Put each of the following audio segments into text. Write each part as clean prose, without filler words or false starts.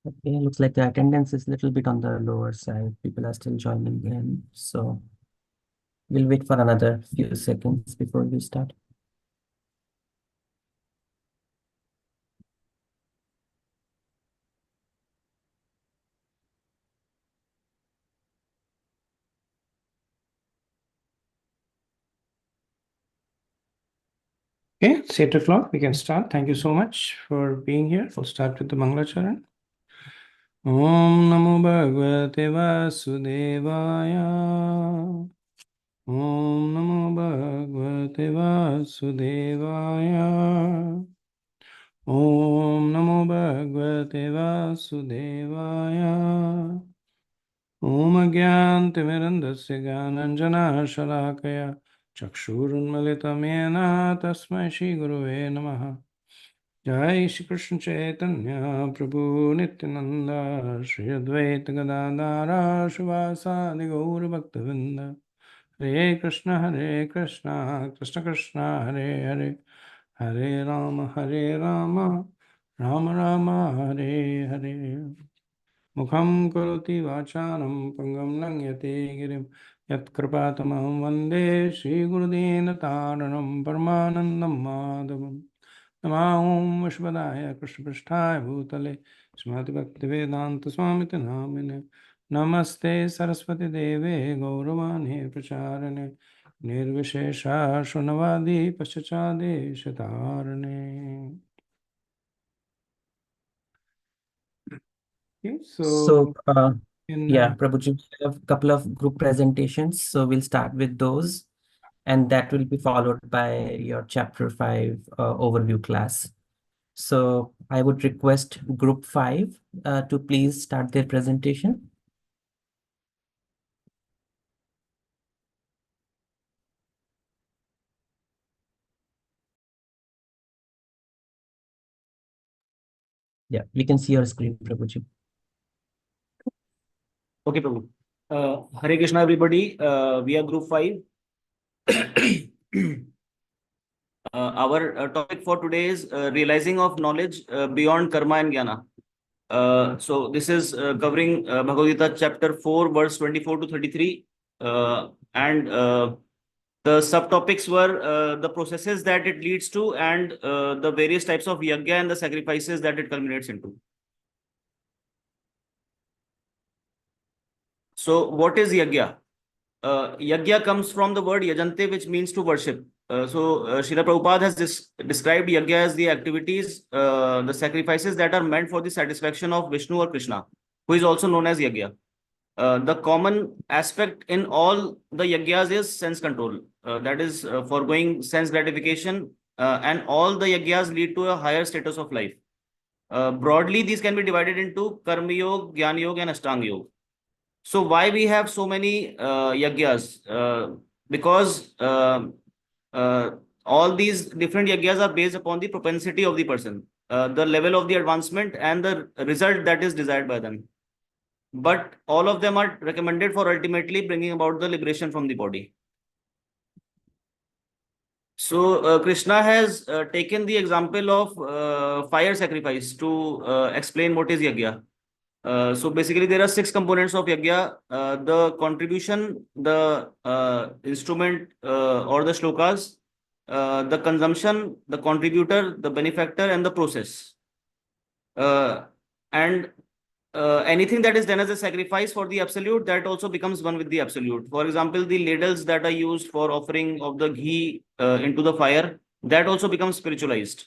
Okay, looks like the attendance is a little bit on the lower side. People are still joining in, so we'll wait for another few seconds before we start. Okay, it's 8 o'clock. We can start. Thank you so much for being here. We'll start with the Mangalacharan. Om Namo Bhagavate Vasudevaya. Om Namo Bhagavate Vasudevaya. Om Namo Bhagavate Vasudevaya. Om Agyantimirandasya Gyananjana Shalakaya Chakshurunmalitam Yena Tasmai Shri Gurave Namaha. Jai Shri Krishna Chaitanya Prabhu Nityananda Shri Advaita Gadadara Shivasadi Gaur Bhaktavinda Hare Krishna Krishna Krishna Hare Hare Hare Rama Rama Rama Hare Hare Mukham karoti vachanam pangam langyate girim yatkripatamaham vande Shri Gurudena taranam paramanandam madhavam Namahum Vishwadaya Krishna Pristhaya Bhutale Srimati Bhaktivedanta Swamiti Namine Namaste Saraswati Deve Gauravani Pracharane Nirvishesha Shunavadi Paschachade Shatarane. Okay, So, in yeah, Prabhuji, we have a couple of group presentations, so we'll start with those, and that will be followed by your chapter 5 overview class. So I would request group 5 to please start their presentation. Yeah, we can see your screen, Prabhuji. Okay, Prabhu. Hare Krishna, everybody. We are group 5. Our topic for today is realizing of knowledge beyond karma and jnana. So this is covering Bhagavad Gita chapter 4, verse 24 to 33. And the subtopics were the processes that it leads to and the various types of yajna and the sacrifices that it culminates into. So what is yajna? Yajna comes from the word yajante, which means to worship. Srila Prabhupada has described yajna as the activities, the sacrifices that are meant for the satisfaction of Vishnu or Krishna, who is also known as yajna. The common aspect in all the yajnas is sense control. That is foregoing sense gratification, and all the yajnas lead to a higher status of life. Broadly, these can be divided into Karma Yoga, Jnana Yoga, and Ashtanga Yoga. So why we have so many yajnas? Because all these different yajnas are based upon the propensity of the person, the level of the advancement, and the result that is desired by them. But all of them are recommended for ultimately bringing about the liberation from the body. So Krishna has taken the example of fire sacrifice to explain what is yajna. So basically, there are 6 components of yajna: the contribution, the instrument or the shlokas, the consumption, the contributor, the benefactor, and the process. And anything that is done as a sacrifice for the absolute, that also becomes one with the absolute. For example, the ladles that are used for offering of the ghee into the fire, that also becomes spiritualized.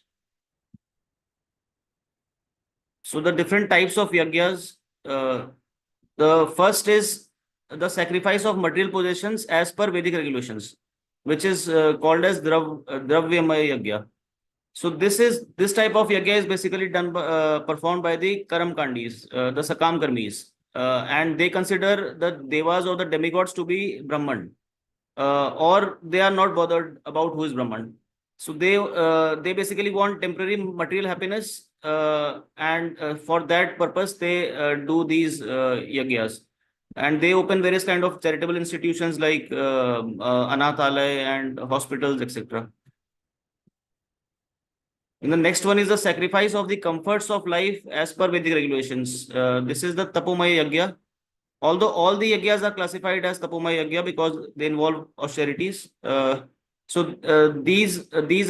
So the different types of yajnas, the first is the sacrifice of material possessions as per Vedic regulations, which is called as Dravyamaya Yajna. So this type of yajna is basically done performed by the Karam Kandis, the Sakam Karmis, and they consider the devas or the demigods to be Brahman, or they are not bothered about who is Brahman. So they basically want temporary material happiness, and for that purpose they do these yajnas, and they open various kind of charitable institutions like Anathalaya and hospitals, etc. And the next one is the sacrifice of the comforts of life as per Vedic regulations. This is the Tapomaya Yagya. Although all the yagyas are classified as Tapomaya Yagya because they involve austerities. These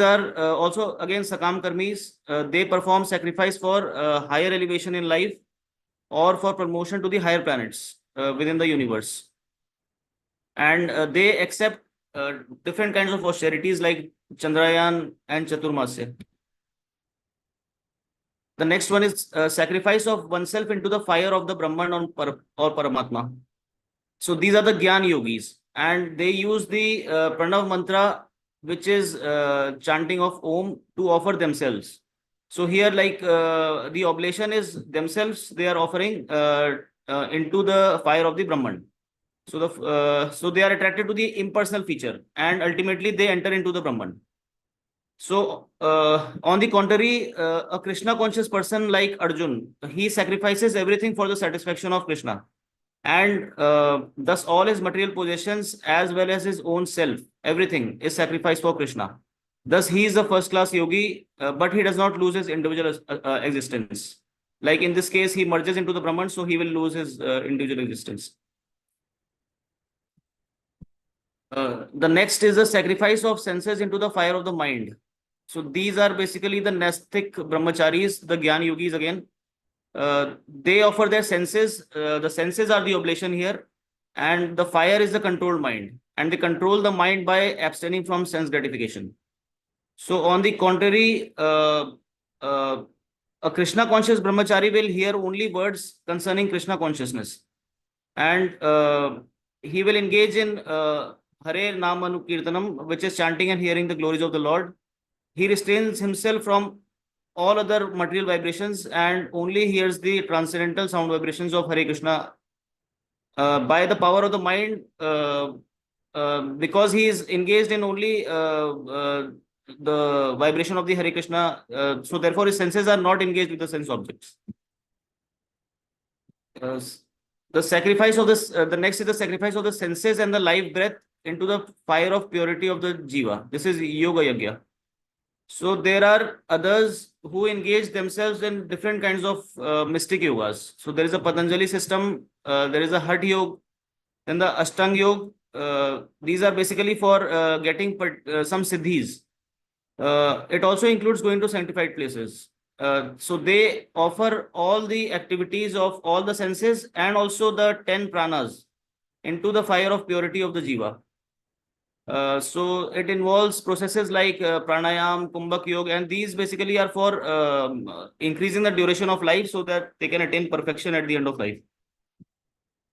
are also again Sakam Karmis. They perform sacrifice for higher elevation in life or for promotion to the higher planets within the universe. And they accept different kinds of austerities like Chandrayan and Chaturmasya. The next one is sacrifice of oneself into the fire of the Brahman or Paramatma. So these are the Gyan yogis, and they use the Pranav mantra, which is chanting of Om, to offer themselves. So here, like the oblation is themselves, they are offering into the fire of the Brahman. So they are attracted to the impersonal feature, and ultimately they enter into the Brahman. So, on the contrary, a Krishna conscious person like Arjun, he sacrifices everything for the satisfaction of Krishna. And thus all his material possessions as well as his own self, everything is sacrificed for Krishna. Thus he is a first class yogi, but he does not lose his individual existence. Like in this case, he merges into the Brahman, so he will lose his individual existence. The next is the sacrifice of senses into the fire of the mind. So these are basically the Nastic brahmacharis, the Gyan yogis again. They offer their senses. The senses are the oblation here, and the fire is the controlled mind. And they control the mind by abstaining from sense gratification. So on the contrary, a Krishna conscious brahmachari will hear only words concerning Krishna consciousness. And he will engage in Hare Namanu Kirtanam, which is chanting and hearing the glories of the Lord. He restrains himself from all other material vibrations and only hears the transcendental sound vibrations of Hare Krishna by the power of the mind, because he is engaged in only the vibration of the Hare Krishna. So therefore his senses are not engaged with the sense objects. The sacrifice of this, the next is the sacrifice of the senses and the life breath into the fire of purity of the Jiva. This is Yoga Yagya. So there are others who engage themselves in different kinds of mystic yogas. So there is a Patanjali system, there is a Hatha Yoga, then the Ashtanga Yoga. These are basically for getting some siddhis. It also includes going to sanctified places. So they offer all the activities of all the senses and also the 10 pranas into the fire of purity of the Jiva. So it involves processes like pranayam, kumbhak yoga, and these basically are for increasing the duration of life so that they can attain perfection at the end of life.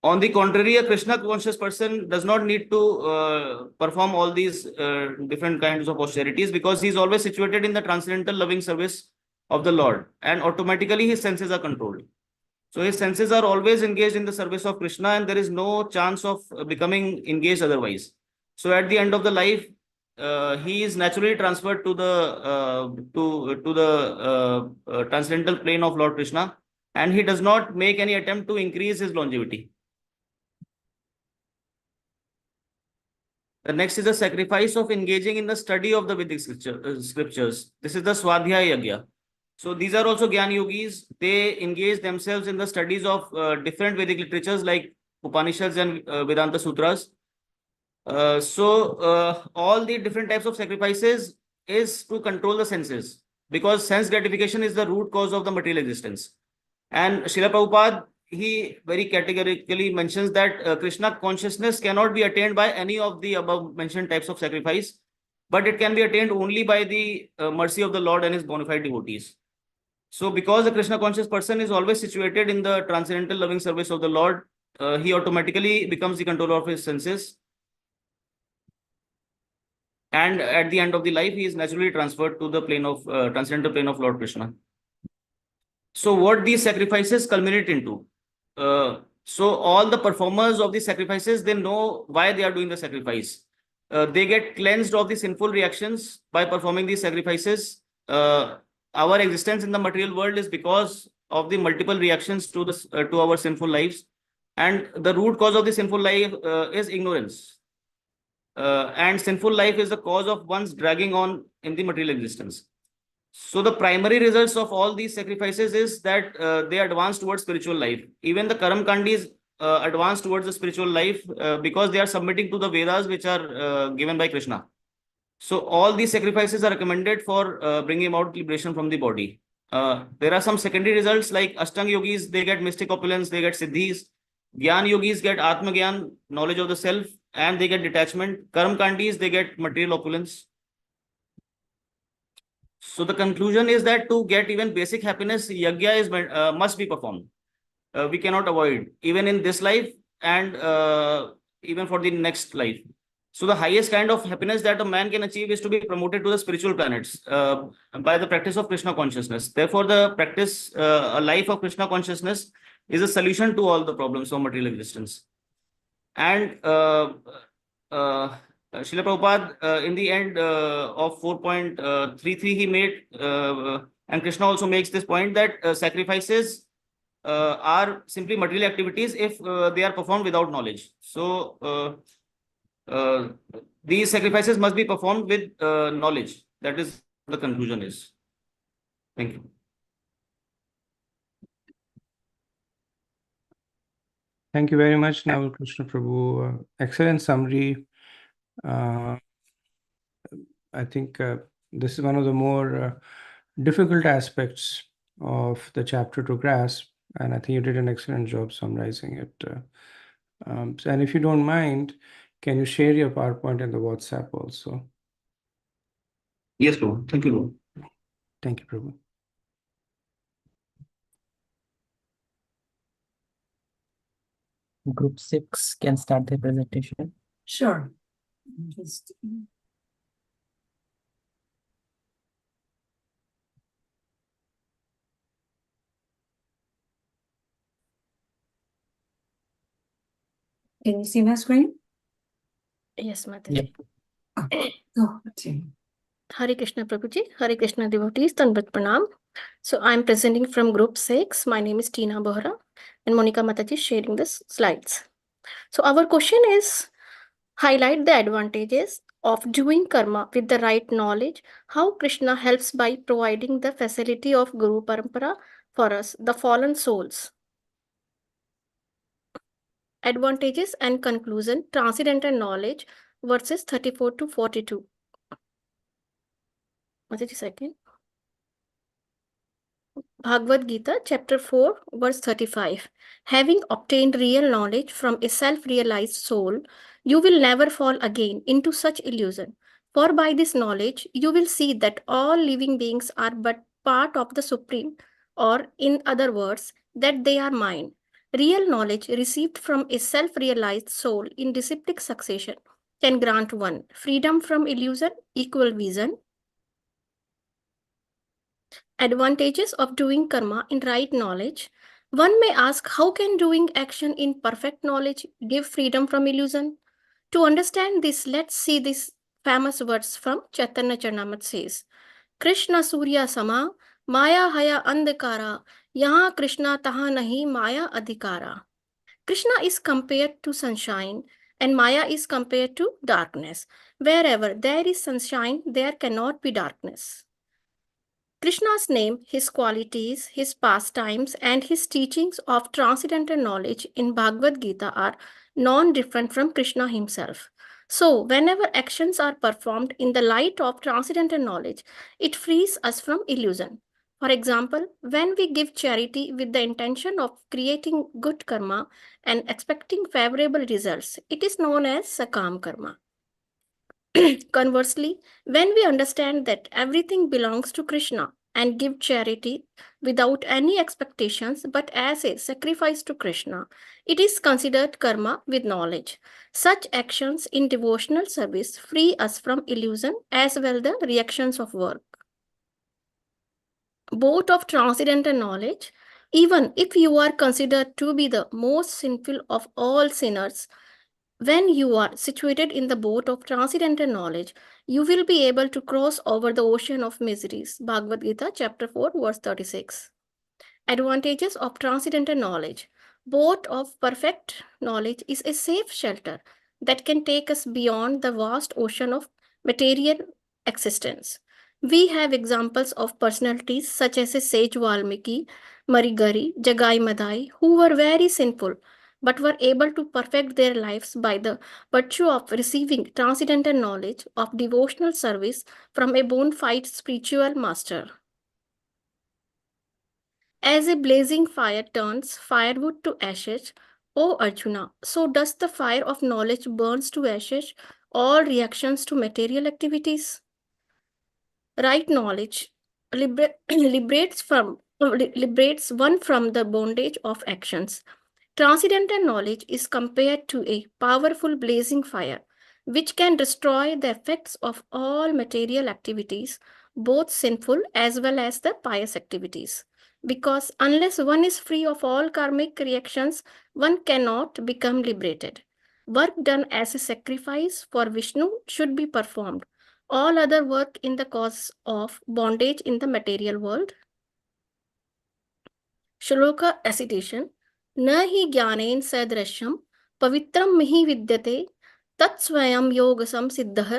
On the contrary, a Krishna conscious person does not need to perform all these different kinds of austerities because he is always situated in the transcendental loving service of the Lord, and automatically his senses are controlled. So his senses are always engaged in the service of Krishna, and there is no chance of becoming engaged otherwise. So at the end of the life, he is naturally transferred to the transcendental plane of Lord Krishna, and he does not make any attempt to increase his longevity. The next is the sacrifice of engaging in the study of the Vedic scriptures. This is the Swadhyaya Yagya. So these are also Gyan yogis. They engage themselves in the studies of different Vedic literatures like Upanishads and Vedanta Sutras. All the different types of sacrifices is to control the senses, because sense gratification is the root cause of the material existence. And Srila Prabhupada, he very categorically mentions that Krishna consciousness cannot be attained by any of the above mentioned types of sacrifice, but it can be attained only by the mercy of the Lord and his bona fide devotees. So because the Krishna conscious person is always situated in the transcendental loving service of the Lord, he automatically becomes the controller of his senses. And at the end of the life, he is naturally transferred to the plane of transcendental plane of Lord Krishna. So what these sacrifices culminate into? So all the performers of the sacrifices, they know why they are doing the sacrifice. They get cleansed of the sinful reactions by performing these sacrifices. Our existence in the material world is because of the multiple reactions to this to our sinful lives, and the root cause of the sinful life is ignorance. And sinful life is the cause of one's dragging on in the material existence. So the primary results of all these sacrifices is that they advance towards spiritual life. Even the Karam Kandis advance towards the spiritual life because they are submitting to the Vedas which are given by Krishna. So all these sacrifices are recommended for bringing about liberation from the body. There are some secondary results like Ashtang yogis, they get mystic opulence, they get siddhis. Gyan yogis get Atma Gyan, knowledge of the self, and they get detachment. Karam Kandis, they get material opulence. So the conclusion is that to get even basic happiness, yajna is must be performed. We cannot avoid, even in this life and even for the next life. So the highest kind of happiness that a man can achieve is to be promoted to the spiritual planets by the practice of Krishna consciousness. Therefore, the practice, a life of Krishna consciousness is a solution to all the problems of material existence. And Srila Prabhupada, in the end of 4.33, he made, and Krishna also makes this point that sacrifices are simply material activities if they are performed without knowledge. So these sacrifices must be performed with knowledge. That is the conclusion is. Thank you. Thank you very much, Naval Krishna Prabhu. Excellent summary. I think this is one of the more difficult aspects of the chapter to grasp, and I think you did an excellent job summarizing it. And if you don't mind, can you share your PowerPoint in the WhatsApp also? Yes, Prabhu. Thank you, Prabhu. Thank you, Prabhu. Group 6 can start their presentation. Sure. Just Can you see my screen? Yes, Yep. Mataji. Oh, okay. Hare Krishna Prabhuji, Hare Krishna devotees, Tanvat Pranam. So I'm presenting from group 6. My name is Tina Bohra and Monica Mataji is sharing the slides. So our question is, highlight the advantages of doing karma with the right knowledge, how Krishna helps by providing the facility of Guru Parampara for us, the fallen souls. Advantages and conclusion, transcendental knowledge, verses 34 to 42. Mataji, second. Bhagavad Gita, chapter 4, verse 35. Having obtained real knowledge from a self-realized soul, you will never fall again into such illusion. For by this knowledge, you will see that all living beings are but part of the Supreme, or in other words, that they are mine. Real knowledge received from a self-realized soul in disciplic succession can grant one freedom from illusion, equal vision. Advantages of doing karma in right knowledge. One may ask, how can doing action in perfect knowledge give freedom from illusion? To understand this, let's see these famous words from Chaitanya Charitamrita says, Krishna Surya Sama, Maya Haya Andhakara, Yaha Krishna Taha Nahi Maya Adhikara. Krishna is compared to sunshine and Maya is compared to darkness. Wherever there is sunshine, there cannot be darkness. Krishna's name, his qualities, his pastimes, and his teachings of transcendental knowledge in Bhagavad Gita are non-different from Krishna himself. So, whenever actions are performed in the light of transcendental knowledge, it frees us from illusion. For example, when we give charity with the intention of creating good karma and expecting favorable results, it is known as sakam karma. Conversely, when we understand that everything belongs to Krishna and give charity without any expectations but as a sacrifice to Krishna, it is considered karma with knowledge. Such actions in devotional service free us from illusion as well the reactions of work. Both of transcendental knowledge, even if you are considered to be the most sinful of all sinners, when you are situated in the boat of transcendental knowledge, you will be able to cross over the ocean of miseries. Bhagavad Gita, chapter 4, verse 36. Advantages of transcendental knowledge. Boat of perfect knowledge is a safe shelter that can take us beyond the vast ocean of material existence. We have examples of personalities such as a sage Valmiki, Marigari, Jagai Madai, who were very sinful but were able to perfect their lives by the virtue of receiving transcendental knowledge of devotional service from a bona fide spiritual master. As a blazing fire turns firewood to ashes, O Arjuna, so does the fire of knowledge burns to ashes all reactions to material activities. Right knowledge liberates one from the bondage of actions. Transcendental knowledge is compared to a powerful blazing fire, which can destroy the effects of all material activities, both sinful as well as the pious activities. Because unless one is free of all karmic reactions, one cannot become liberated. Work done as a sacrifice for Vishnu should be performed. All other work in the cause of bondage in the material world. Shloka recitation. न हि ज्ञानेन सदृशं पवित्रं मिहि विद्यते तत्स्वयं योग संसिद्धः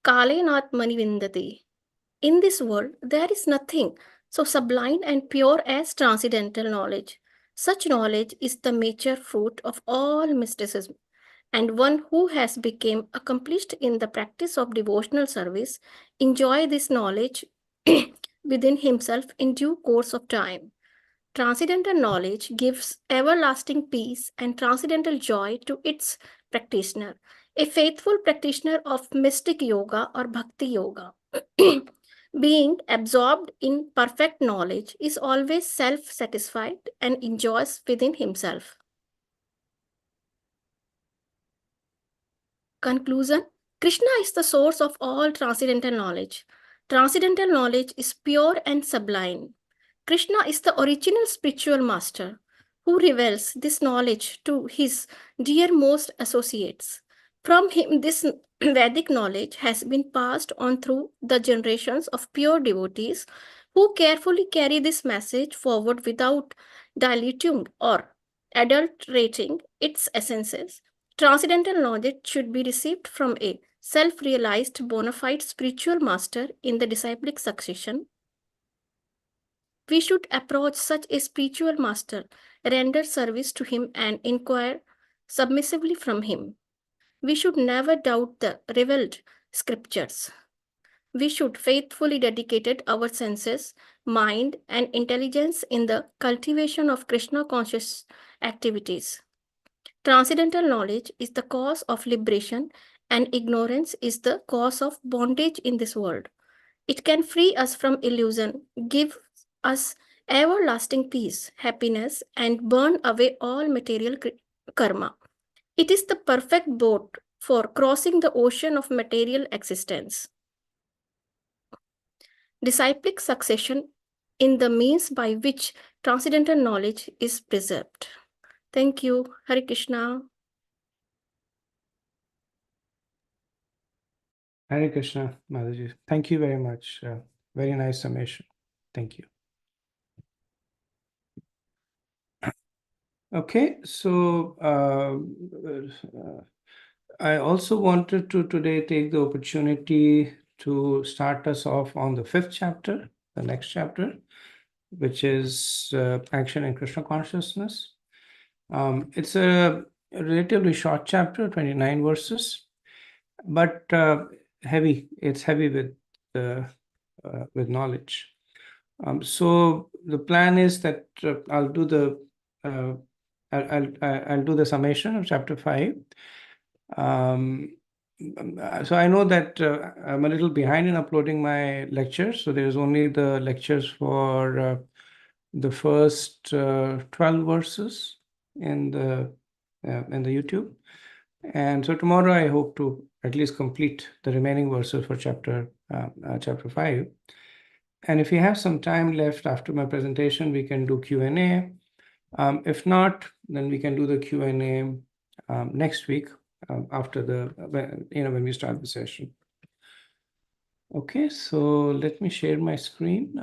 कालेनात्मनि विन्दते. In this world, there is nothing so sublime and pure as transcendental knowledge. Such knowledge is the mature fruit of all mysticism, and one who has become accomplished in the practice of devotional service enjoy this knowledge within himself in due course of time. Transcendental knowledge gives everlasting peace and transcendental joy to its practitioner. A faithful practitioner of mystic yoga or bhakti yoga, being absorbed in perfect knowledge, is always self satisfied and enjoys within himself. Conclusion. Krishna is the source of all transcendental knowledge. Transcendental knowledge is pure and sublime. Krishna is the original spiritual master who reveals this knowledge to his dearmost associates. From him, this Vedic knowledge has been passed on through the generations of pure devotees who carefully carry this message forward without diluting or adulterating its essences. Transcendental knowledge should be received from a self-realized bona fide spiritual master in the disciplic succession. We should approach such a spiritual master, render service to him, and inquire submissively from him. We should never doubt the revealed scriptures. We should faithfully dedicate our senses, mind, and intelligence in the cultivation of Krishna conscious activities. Transcendental knowledge is the cause of liberation, and ignorance is the cause of bondage in this world. It can free us from illusion, give us everlasting peace, happiness, and burn away all material karma. It is the perfect boat for crossing the ocean of material existence. Disciplic succession in the means by which transcendental knowledge is preserved. Thank you. Hare Krishna. Hare Krishna, Mataji. Thank you very much. Very nice summation. Thank you. Okay, so I also wanted to today take the opportunity to start us off on the 5th chapter, the next chapter, which is Action in Krishna Consciousness. It's a relatively short chapter, 29 verses, but heavy. It's heavy with knowledge. So the plan is that I'll do the I'll do the summation of chapter 5. So I know that I'm a little behind in uploading my lectures, so there's only the lectures for the first 12 verses in the YouTube, and so tomorrow I hope to at least complete the remaining verses for chapter 5. And if you have some time left after my presentation, we can do Q&A. If not, then we can do the Q&A next week after when we start the session. Okay, so let me share my screen.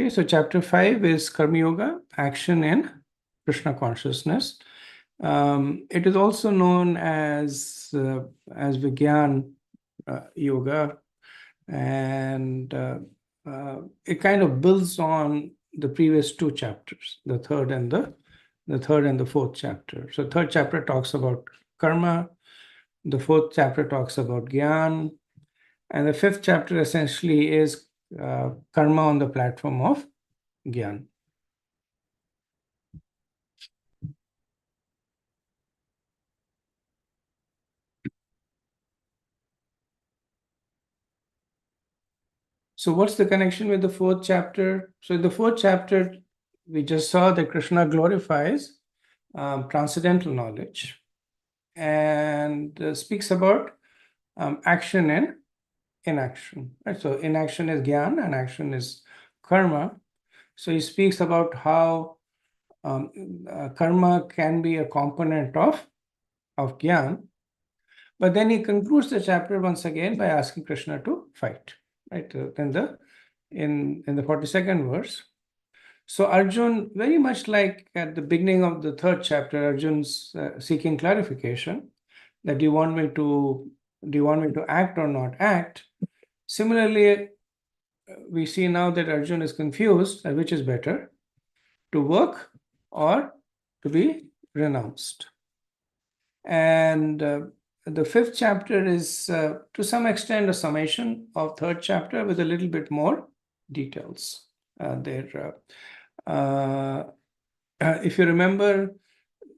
Okay, so chapter 5 is Karma Yoga, action in Krishna consciousness. It is also known as Vigyan Yoga, and it kind of builds on the previous two chapters, the third and the fourth chapter. So third chapter talks about karma, the fourth chapter talks about Gyan, and the fifth chapter essentially is karma on the platform of Gyan. So what's the connection with the fourth chapter? So in the fourth chapter, we just saw that Krishna glorifies transcendental knowledge and speaks about action and inaction. Right? So inaction is Gyan and action is karma. So he speaks about how karma can be a component of Gyan. But then he concludes the chapter once again by asking Krishna to fight. Right? In the 42nd verse. So Arjun, very much like at the beginning of the third chapter, Arjun's seeking clarification that do you want me to act or not act? Similarly, we see now that Arjun is confused, which is better, to work or to be renounced. And the fifth chapter is to some extent a summation of third chapter with a little bit more details there. If you remember,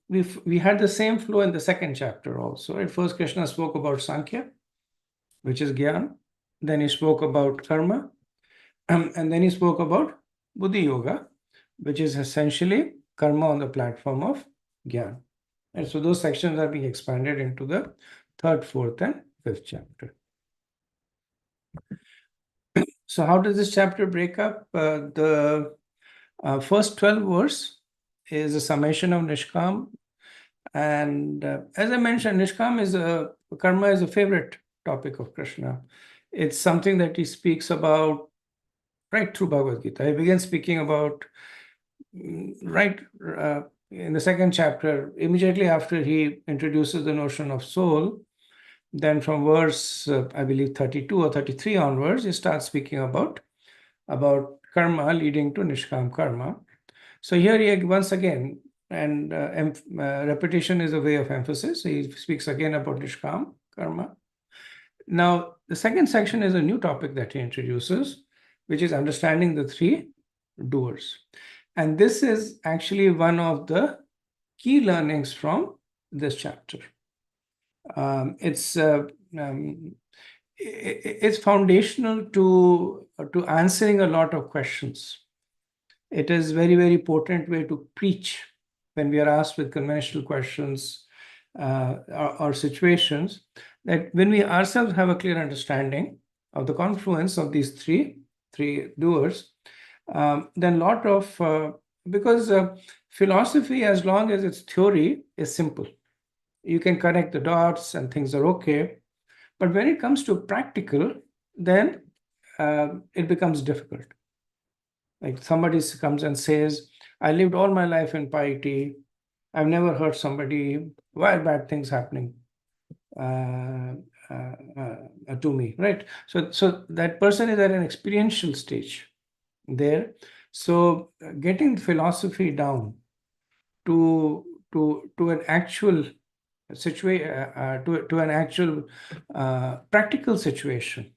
we had the same flow in the second chapter also. At first, Krishna spoke about Sankhya, which is Gyan. Then he spoke about karma. And then he spoke about Buddhi Yoga, which is essentially karma on the platform of Gyan. And so those sections are being expanded into the third, fourth, and fifth chapter. So how does this chapter break up? The first 12 verse is a summation of Nishkam. And as I mentioned, karma is a favorite topic of Krishna. It's something that he speaks about right through Bhagavad Gita. He begins speaking about right in the second chapter, immediately after he introduces the notion of soul. Then from verse, I believe 32 or 33 onwards, he starts speaking about karma leading to Nishkam karma. So here he once again, and repetition is a way of emphasis. He speaks again about Nishkam karma. Now, the second section is a new topic that he introduces, which is understanding the three doers. And this is actually one of the key learnings from this chapter. It's foundational to answering a lot of questions. It is very, very potent way to preach when we are asked with conventional questions or situations, that when we ourselves have a clear understanding of the confluence of these three doers, then lot of because philosophy, as long as its theory is simple, you can connect the dots and things are okay. But when it comes to practical, then it becomes difficult. Like somebody comes and says, I lived all my life in piety. I've never heard somebody, why are bad things happening to me, right? So that person is at an experiential stage there. So getting philosophy down to an actual situation, to an actual practical situation,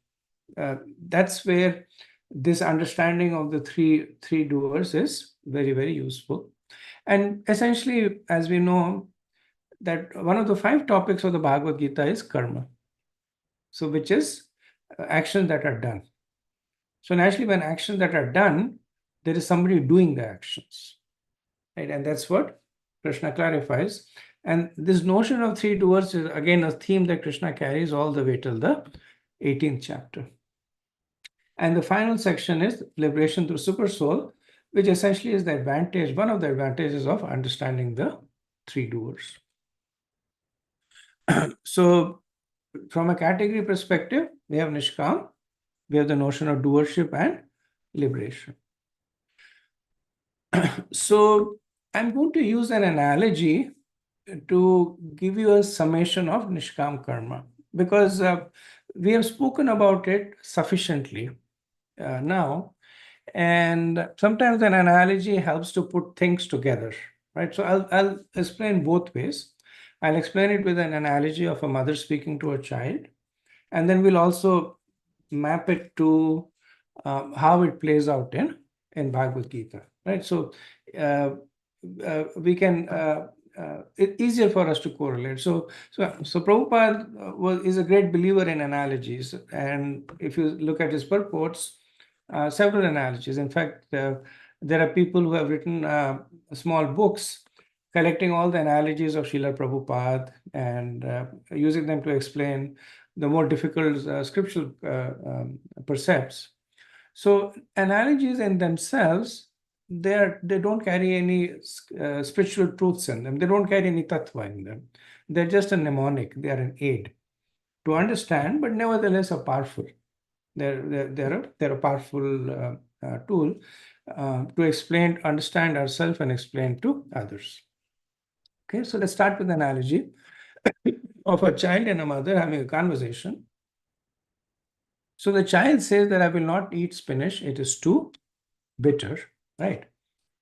that's where this understanding of the three doers is very, very useful. And essentially, as we know, that one of the 5 topics of the Bhagavad Gita is karma. So which is actions that are done. So naturally, when actions that are done, there is somebody doing the actions. Right? And that's what Krishna clarifies. And this notion of 3 doers is again a theme that Krishna carries all the way till the 18th chapter. And the final section is liberation through super soul, which essentially is one of the advantages of understanding the 3 doers. So from a category perspective, we have Nishkam, we have the notion of doership and liberation. So I'm going to use an analogy to give you a summation of Nishkam Karma, because we have spoken about it sufficiently now. And sometimes an analogy helps to put things together, right? So I'll explain both ways. I'll explain it with an analogy of a mother speaking to a child, and then we'll also map it to how it plays out in Bhagavad Gita, right? So we can it's easier for us to correlate. So Prabhupada is a great believer in analogies, and if you look at his purports, several analogies. In fact, there are people who have written small books collecting all the analogies of Srila Prabhupada and using them to explain the more difficult scriptural precepts. So analogies in themselves, they don't carry any spiritual truths in them. They don't carry any tattva in them. They're just a mnemonic. They are an aid to understand, but nevertheless are powerful. They're a powerful tool to explain, understand ourselves and explain to others. Okay, so let's start with an analogy of a child and a mother having a conversation. So the child says that I will not eat spinach, it is too bitter, right?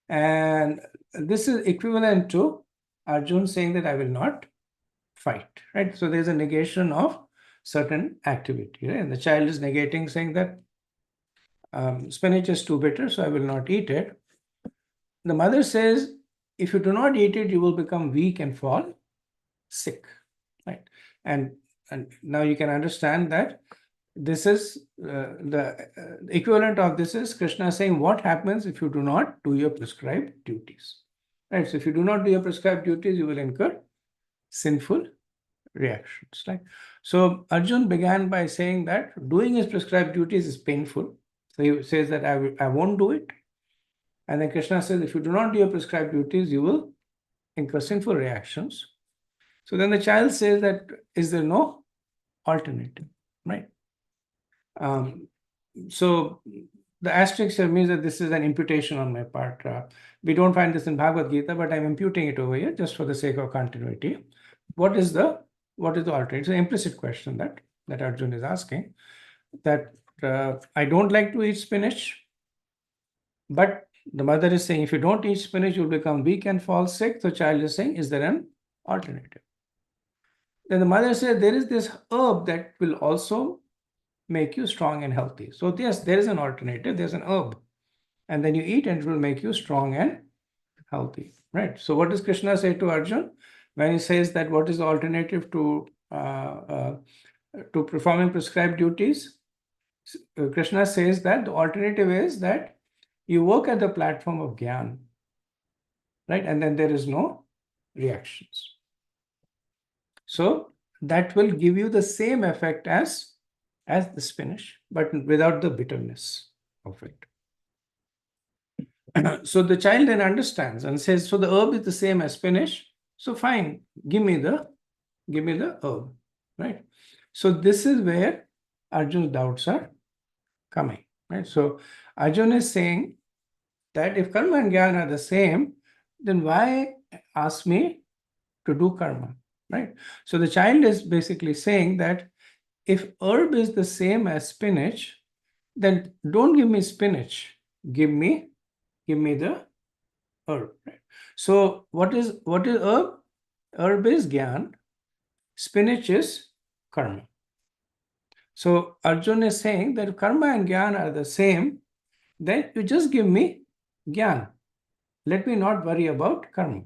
And this is equivalent to Arjun saying that I will not fight, right? So there's a negation of certain activity, right? And the child is negating, saying that spinach is too bitter, so I will not eat it. The mother says, if you do not eat it, you will become weak and fall sick, right? And now you can understand that this is the equivalent of this is Krishna saying what happens if you do not do your prescribed duties, right? So if you do not do your prescribed duties, you will incur sinful reactions, right? So Arjun began by saying that doing his prescribed duties is painful. So he says that I won't do it. And then Krishna says, if you do not do your prescribed duties, you will incur sinful reactions. So then the child says that, is there no alternative, right? So the asterisk here means that this is an imputation on my part. We don't find this in Bhagavad Gita, but I'm imputing it over here just for the sake of continuity. What is the alternative? It's an implicit question that Arjun is asking, that I don't like to eat spinach, but the mother is saying, if you don't eat spinach, you'll become weak and fall sick. The child is saying, is there an alternative? Then the mother says, there is this herb that will also make you strong and healthy. So yes, there is an alternative. There's an herb, and then you eat and it will make you strong and healthy, right? So what does Krishna say to Arjun when he says that what is the alternative to performing prescribed duties? Krishna says that the alternative is that you work at the platform of Gyan, right? And then there is no reactions. So that will give you the same effect as the spinach, but without the bitterness of it. So the child then understands and says, so the herb is the same as spinach. So fine, give me the herb, right? So this is where Arjun's doubts are coming, right? So Arjun is saying that if karma and jnana are the same, then why ask me to do karma, right? So the child is basically saying that if herb is the same as spinach, then don't give me spinach, give me the herb, right? So what is herb? Herb is Gyan, spinach is karma. So Arjun is saying that if karma and Gyan are the same, then you just give me Gyan. Let me not worry about karma.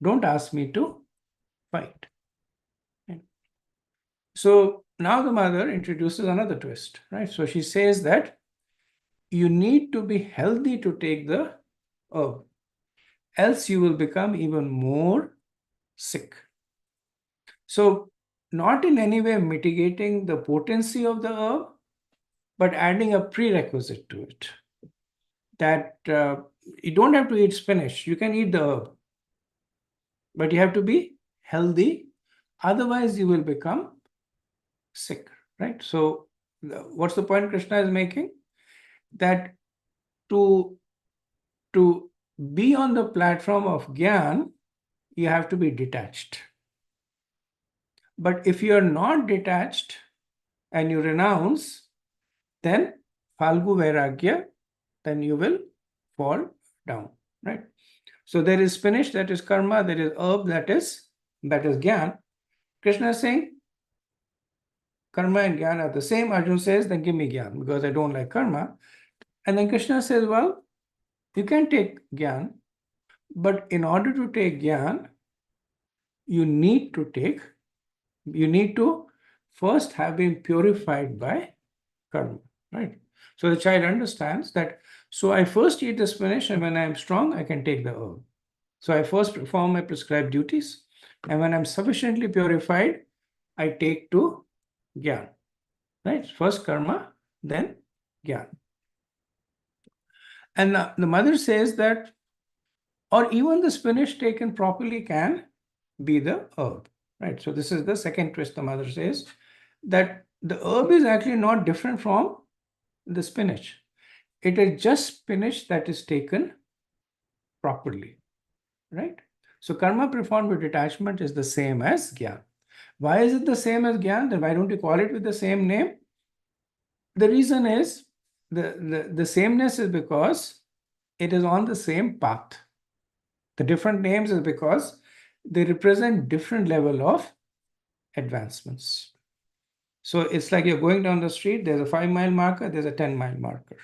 Don't ask me to fight. Right? So now the mother introduces another twist, right? So she says that you need to be healthy to take the herb, else you will become even more sick. So not in any way mitigating the potency of the herb, but adding a prerequisite to it. That you don't have to eat spinach, you can eat the herb, but you have to be healthy, otherwise you will become sick, right? So what's the point Krishna is making? That to be on the platform of Gyan, you have to be detached. But if you are not detached and you renounce, then Falgu Vairagya, then you will fall down, right? So there is spinach, that is karma, there is herb, that is Gyan. Krishna is saying, karma and Gyan are the same. Arjuna says, then give me Gyan, because I don't like karma. And then Krishna says, well, you can take Gyan, but in order to take Gyan, you need to first have been purified by karma, right? So the child understands that, so I first eat the spinach, and when I am strong, I can take the herb. So I first perform my prescribed duties, and when I'm sufficiently purified, I take to Gyan, right? First karma, then Gyan. And the mother says that, or even the spinach taken properly can be the herb, right? So this is the second twist the mother says, that the herb is actually not different from the spinach. It is just spinach that is taken properly, right? So karma performed with detachment is the same as Gyan. Why is it the same as Gyan? Then why don't you call it with the same name? The reason is, the sameness is because it is on the same path. The different names is because they represent different level of advancements. So it's like you're going down the street, there's a 5-mile marker, there's a 10-mile marker.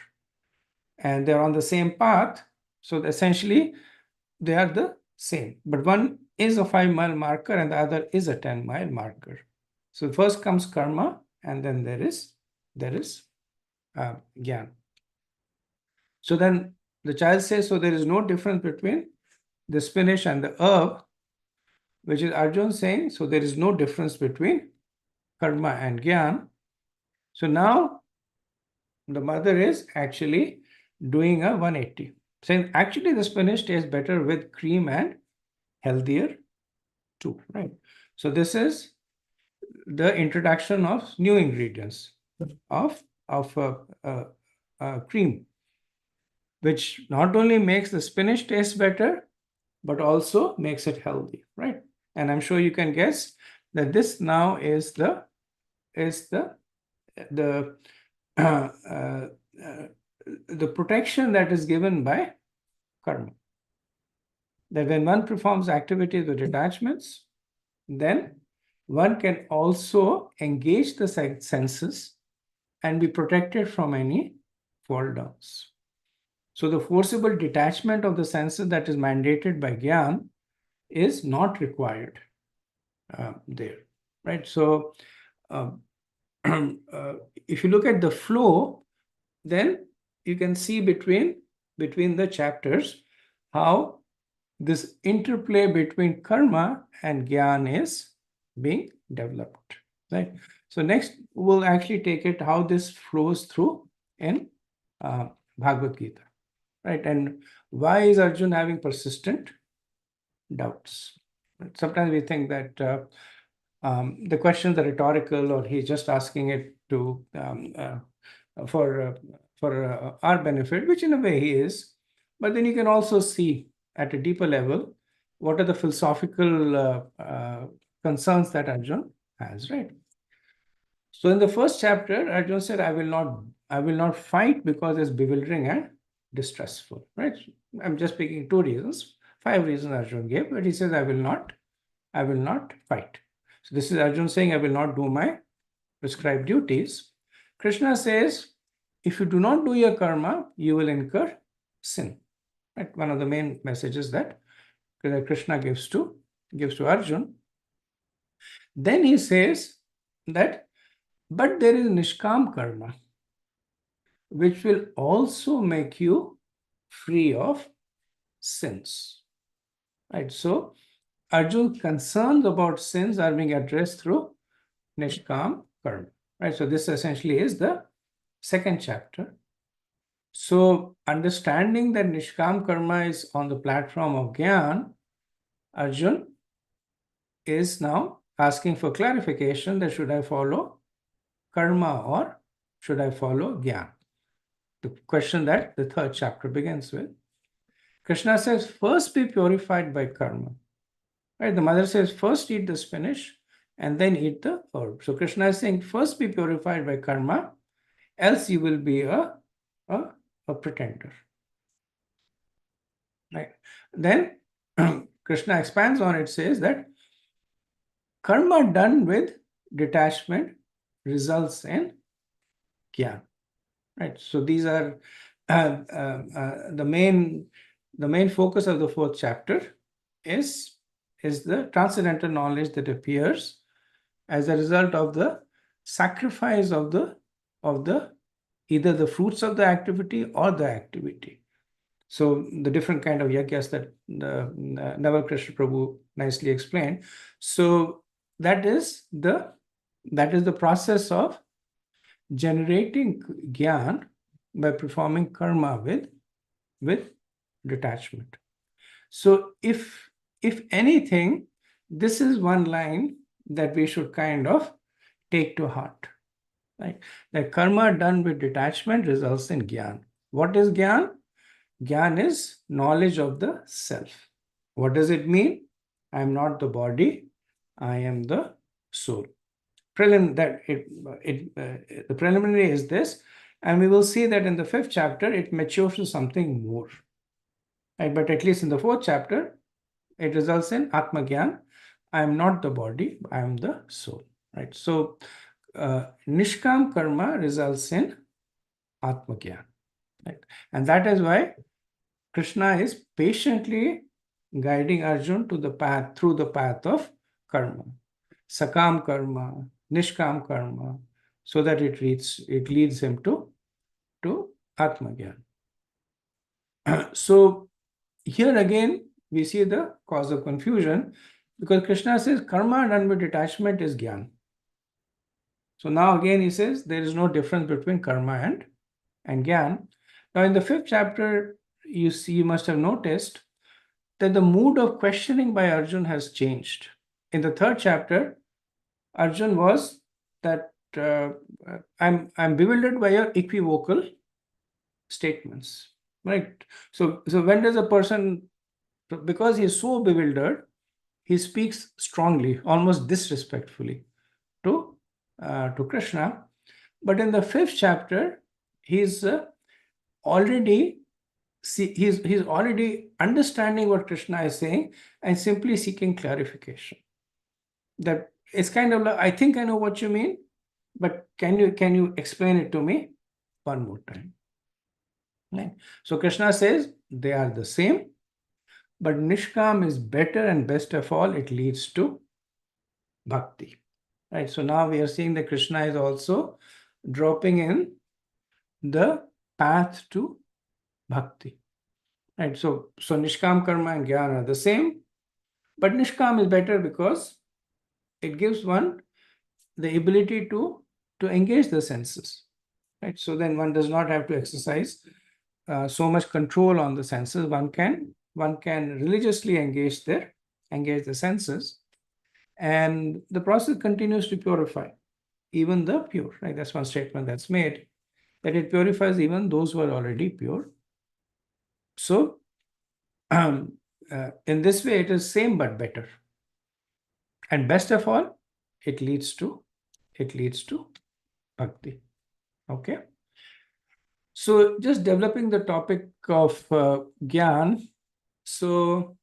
And they're on the same path. So essentially, they are the same. But one is a 5-mile marker and the other is a 10-mile marker. So first comes karma, and then there is Gyan. So then the child says, so there is no difference between the spinach and the herb, which is Arjuna saying, so there is no difference between karma and Gyan. So now the mother is actually doing a 180, saying actually the spinach tastes better with cream and healthier too, right? So this is the introduction of new ingredients of cream, which not only makes the spinach taste better, but also makes it healthy, right? And I'm sure you can guess that this now is the protection that is given by karma. That when one performs activities with detachments, then one can also engage the senses and be protected from any fall downs. So the forcible detachment of the senses that is mandated by Gyan is not required there, right? So if you look at the flow, then you can see between the chapters how this interplay between karma and Gyan is being developed, right? So next we'll actually take it how this flows through in Bhagavad Gita, right? And why is Arjuna having persistent doubts? Sometimes we think that the questions are rhetorical, or he's just asking it to for our benefit, which in a way he is. But then you can also see at a deeper level what are the philosophical concerns that Arjuna has, right? So in the first chapter, Arjuna said, I will not fight because it's bewildering and distressful, right? I'm just picking 2 reasons. 5 reasons Arjuna gave, but he says, I will not fight. So this is Arjuna saying, I will not do my prescribed duties. Krishna says, if you do not do your karma, you will incur sin. Right? One of the main messages that Krishna gives to Arjuna. Then he says that, but there is nishkam karma, which will also make you free of sins. Right? So Arjuna's concerns about sins are being addressed through nishkam karma. Right? So this essentially is the second chapter. So understanding that nishkam karma is on the platform of Gyan, Arjuna is now asking for clarification that should I follow karma or should I follow Gyan? The question that the third chapter begins with. Krishna says, first be purified by karma. Right? The mother says, first eat the spinach and then eat the herb. So Krishna is saying, first be purified by karma, else you will be a pretender. Right? Then Krishna expands on it, says that karma done with detachment results in jnana. Right? So these are the main focus of the fourth chapter is the transcendental knowledge that appears as a result of the sacrifice of the either the fruits of the activity or the activity. So the different kind of yagyas that Naval Krishna Prabhu nicely explained. So that is the process of generating jnana by performing karma with detachment. So if anything, this is one line that we should kind of take to heart. Right? That karma done with detachment results in jnana. What is jnana? Jnana is knowledge of the self. What does it mean? I am not the body, I am the soul. The preliminary is this, and we will see that in the fifth chapter it matures to something more. Right? But at least in the fourth chapter, it results in Atma Gyan. I am not the body, I am the soul. Right? So Nishkam karma results in Atma Gyan. Right? And that is why Krishna is patiently guiding Arjun to the path, through the path of karma, sakam karma, nishkam karma, so that it leads him to Atma Gyan. So here again we see the cause of confusion, because Krishna says karma done with detachment is Gyan. So now again he says there is no difference between karma and Gyan. Now in the fifth chapter, you must have noticed that the mood of questioning by Arjun has changed. In the third chapter, Arjun was that I'm bewildered by your equivocal statements. Right? So when does a person, because he is so bewildered, he speaks strongly, almost disrespectfully to Krishna. But in the fifth chapter, he's already understanding what Krishna is saying and simply seeking clarification. That it's kind of like, I think I know what you mean, but can you explain it to me one more time? Right? So Krishna says they are the same, but Nishkam is better, and best of all, it leads to Bhakti. Right? So now we are seeing that Krishna is also dropping in the path to Bhakti. Right? So Nishkam karma and Jnana are the same, but Nishkam is better because it gives one the ability to engage the senses. Right? So then one does not have to exercise so much control on the senses. One can religiously engage the senses, and the process continues to purify even the pure. Right? That's one statement that's made, that it purifies even those who are already pure. So in this way, it is same but better, and best of all, it leads to Bhakti. Okay. So just developing the topic of Gyan. So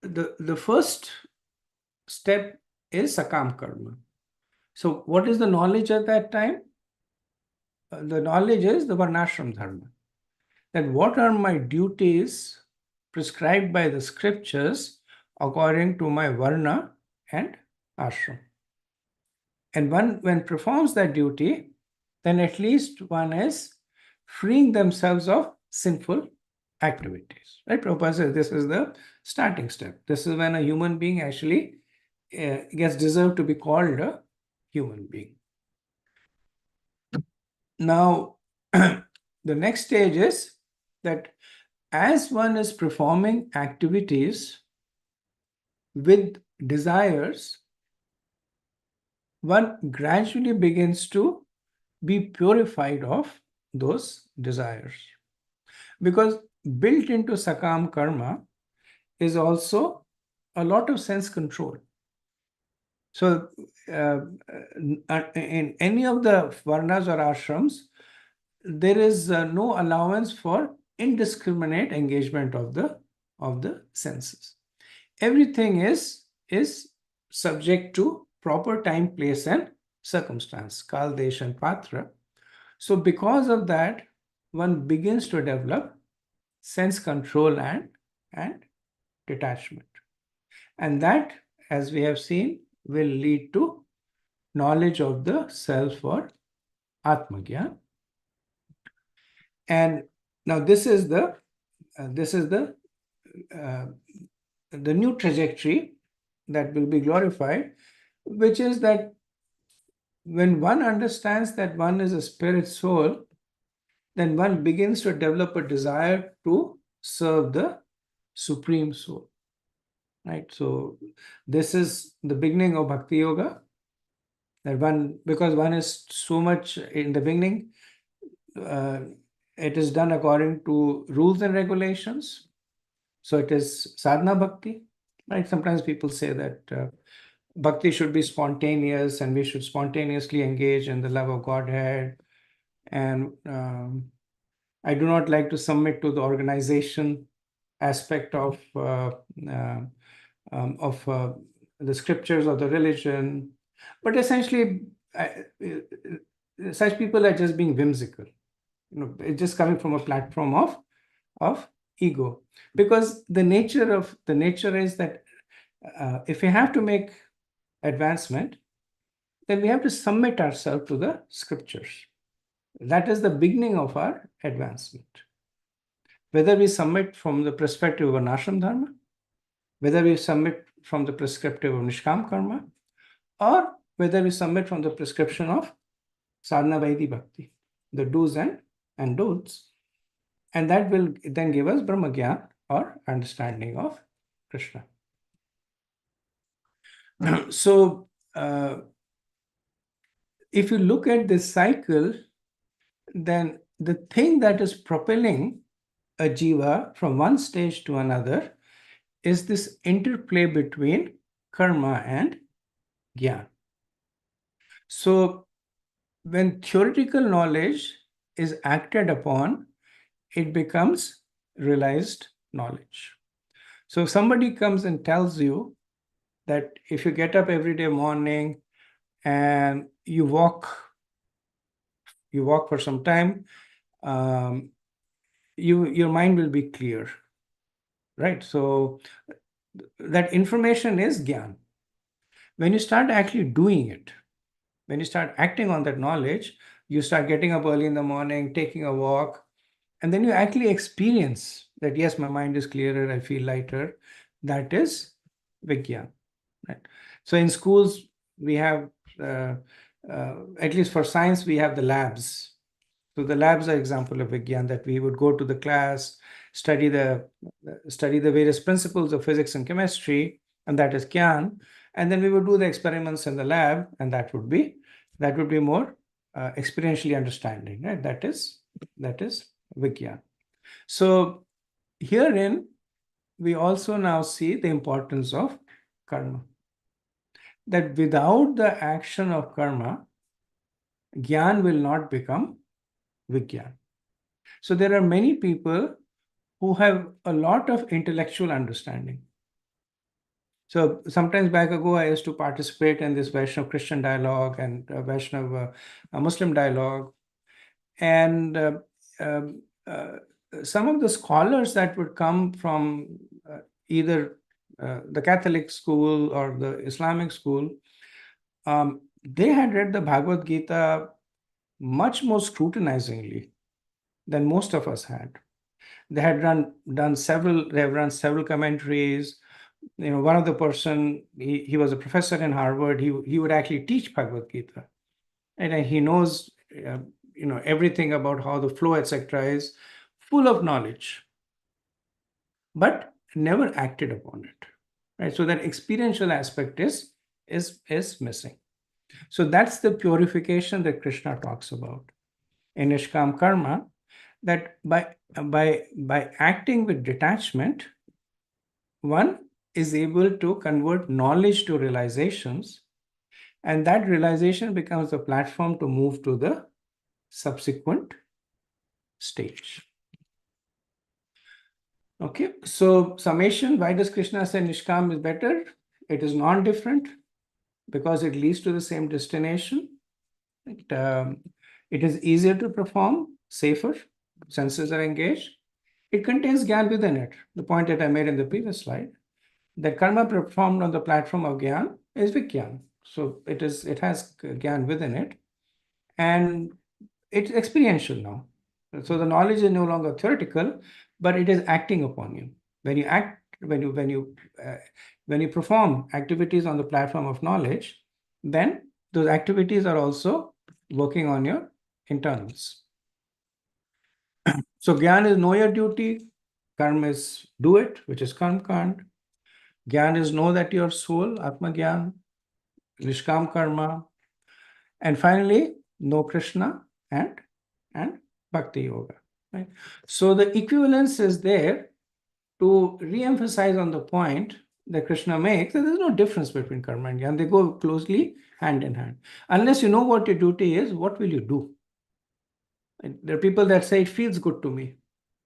the first step is Sakam Karma. So what is the knowledge at that time? The knowledge is the Varnashram Dharma. That what are my duties prescribed by the scriptures according to my Varna and Ashram. And one, when performs that duty, then at least one is freeing themselves of sinful activities. Right? Prabhupada says this is the starting step. This is when a human being actually gets deserved to be called a human being. Now, the next stage is that as one is performing activities with desires, one gradually begins to be purified of those desires. Because built into Sakam karma is also a lot of sense control. So in any of the varnas or ashrams, there is no allowance for indiscriminate engagement of the senses. Everything is subject to proper time, place, and circumstance, kal, desh, and patra. So because of that, one begins to develop sense control and detachment. And that, as we have seen, will lead to knowledge of the self or Atmagyan. And now this is the new trajectory that will be glorified, which is that when one understands that one is a spirit soul, then one begins to develop a desire to serve the Supreme Soul. Right? So this is the beginning of Bhakti Yoga. That one, because one is so much in the beginning, it is done according to rules and regulations. So it is sadhana bhakti. Right? Sometimes people say that bhakti should be spontaneous and we should spontaneously engage in the love of Godhead. And I do not like to submit to the organization aspect of the scriptures of the religion. But essentially, such people are just being whimsical. It's just coming from a platform of ego, because the nature is that if we have to make advancement, then we have to submit ourselves to the scriptures. That is the beginning of our advancement. Whether we submit from the perspective of Varnashram Dharma, whether we submit from the prescriptive of Nishkam Karma, or whether we submit from the prescription of Sadhana Vaidhi Bhakti, the do's and don'ts. And that will then give us Brahma Gyan, or understanding of Krishna. So, if you look at this cycle, then the thing that is propelling a jiva from one stage to another is this interplay between karma and gyan. So when theoretical knowledge is acted upon, it becomes realized knowledge. So if somebody comes and tells you that if you get up every day morning and you walk for some time, your mind will be clear, right? So that information is gyan. When you start actually doing it, when you start acting on that knowledge, you start getting up early in the morning, taking a walk, and then you actually experience that, yes, my mind is clearer, I feel lighter. That is Vigyan, right? So in schools, we have, at least for science, we have the labs. So the labs are example of Vigyan, that we would go to the class, study the various principles of physics and chemistry, and that is Gyan. And then we would do the experiments in the lab, and that would be more experientially understanding, right? That is Vigyan. So herein, we also now see the importance of karma. That without the action of karma, Gyan will not become Vigyan. So there are many people who have a lot of intellectual understanding. So sometimes back ago, I used to participate in this Vaishnav Christian dialogue and Vaishnav Muslim dialogue. And some of the scholars that would come from either the Catholic school or the Islamic school, they had read the Bhagavad Gita much more scrutinizingly than most of us had. They had run several commentaries. One of the person, he was a professor in Harvard. He would actually teach Bhagavad Gita, and he knows everything about how the flow, etc., is full of knowledge, but never acted upon it, right? So that experiential aspect is missing. So that's the purification that Krishna talks about in Nishkam Karma, that by acting with detachment, one is able to convert knowledge to realizations, and that realization becomes the platform to move to the subsequent stage. Okay, so summation, why does Krishna say Nishkam is better? It is non-different because it leads to the same destination. It is easier to perform, safer, senses are engaged. It contains Gyan within it. The point that I made in the previous slide, that karma performed on the platform of Gyan is Vigyan. So it has Gyan within it, and it's experiential now. So the knowledge is no longer theoretical, but it is acting upon you. When you act, when you perform activities on the platform of knowledge, then those activities are also working on your internals. So Gyan is know your duty, karma is do it, which is karma kand. Gyan is know that your soul, Atma Gyan, Nishkam karma, and finally know Krishna and Bhakti Yoga. Right? So the equivalence is there to re-emphasize on the point that Krishna makes that there's no difference between karma and Gyan. They go closely hand in hand. Unless you know what your duty is, what will you do? There are people that say it feels good to me,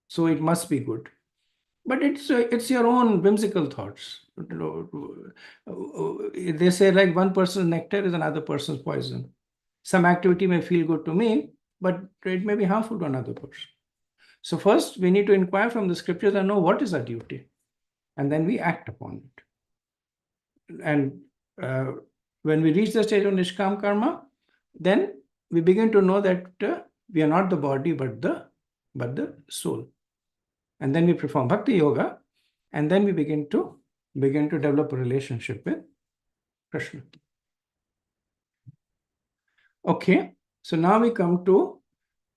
so it must be good. But it's your own whimsical thoughts. They say like one person's nectar is another person's poison. Some activity may feel good to me, but it may be harmful to another person. So first we need to inquire from the scriptures and know what is our duty, and then we act upon it. And when we reach the stage of Nishkam karma, then we begin to know that we are not the body but the soul. And then we perform Bhakti Yoga, and then we begin to develop a relationship with Krishna. Okay, so now we come to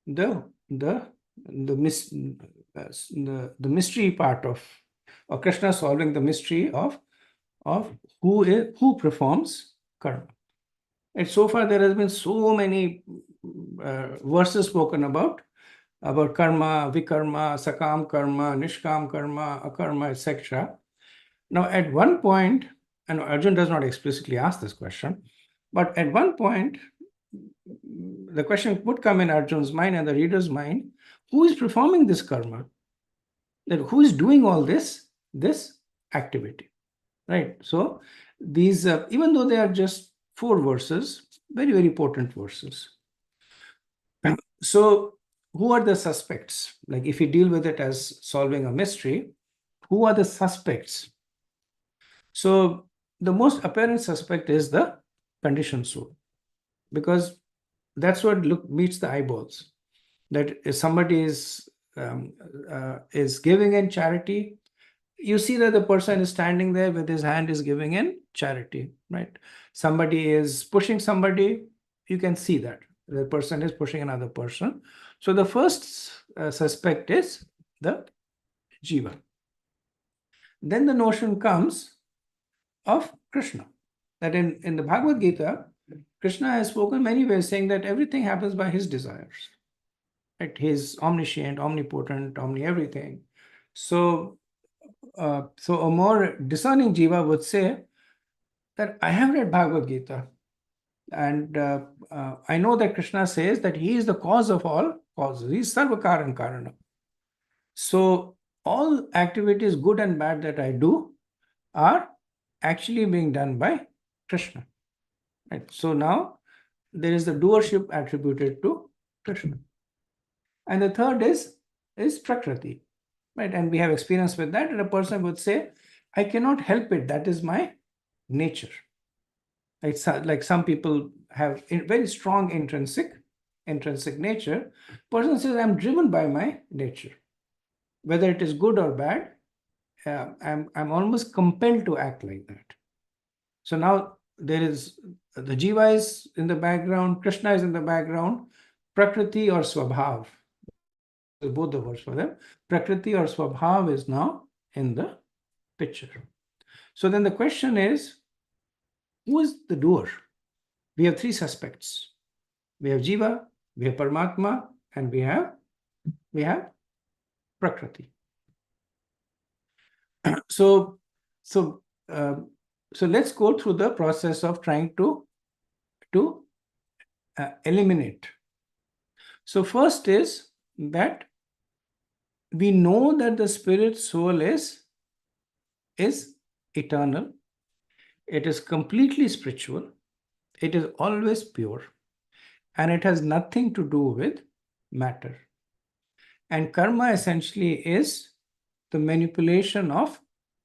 the mystery part of Krishna solving the mystery of who performs karma. And so far there has been so many verses spoken about karma, vikarma, sakam karma, nishkam karma, akarma, etc. Now at one point, and Arjun does not explicitly ask this question, but at one point the question would come in Arjun's mind and the reader's mind, who is performing this karma? That who is doing all this activity, right? So these, even though they are just 4 verses, very, very potent verses. So who are the suspects? Like if we deal with it as solving a mystery, who are the suspects? So the most apparent suspect is the conditioned soul, because that's what meets the eyeballs. That if somebody is giving in charity, you see that the person is standing there with his hand is giving in charity, right? Somebody is pushing somebody, you can see that the person is pushing another person. So the first suspect is the jiva. Then the notion comes of Krishna, that in the Bhagavad Gita, Krishna has spoken many ways saying that everything happens by his desires. Right? He's omniscient, omnipotent, omni-everything. So a more discerning jiva would say that I have read Bhagavad Gita, and I know that Krishna says that he is the cause of all causes. He is sarva karan karana. So all activities, good and bad, that I do are actually being done by Krishna. Right? So now there is the doership attributed to Krishna. And the third is Prakriti. Right? And we have experience with that, and a person would say, I cannot help it, that is my nature. It's like some people have very strong intrinsic nature. Person says, I'm driven by my nature. Whether it is good or bad, I'm almost compelled to act like that. So now there is the jiva is in the background, Krishna is in the background, Prakriti or Swabhav, both the words for them. Prakriti or Swabhav is now in the picture. So then the question is, who is the doer? We have 3 suspects. We have jiva, we have Paramatma, and we have we have Prakriti. So let's go through the process of trying to eliminate. So first is that we know that the spirit soul is eternal. It is completely spiritual. It is always pure. And it has nothing to do with matter. And karma essentially is the manipulation of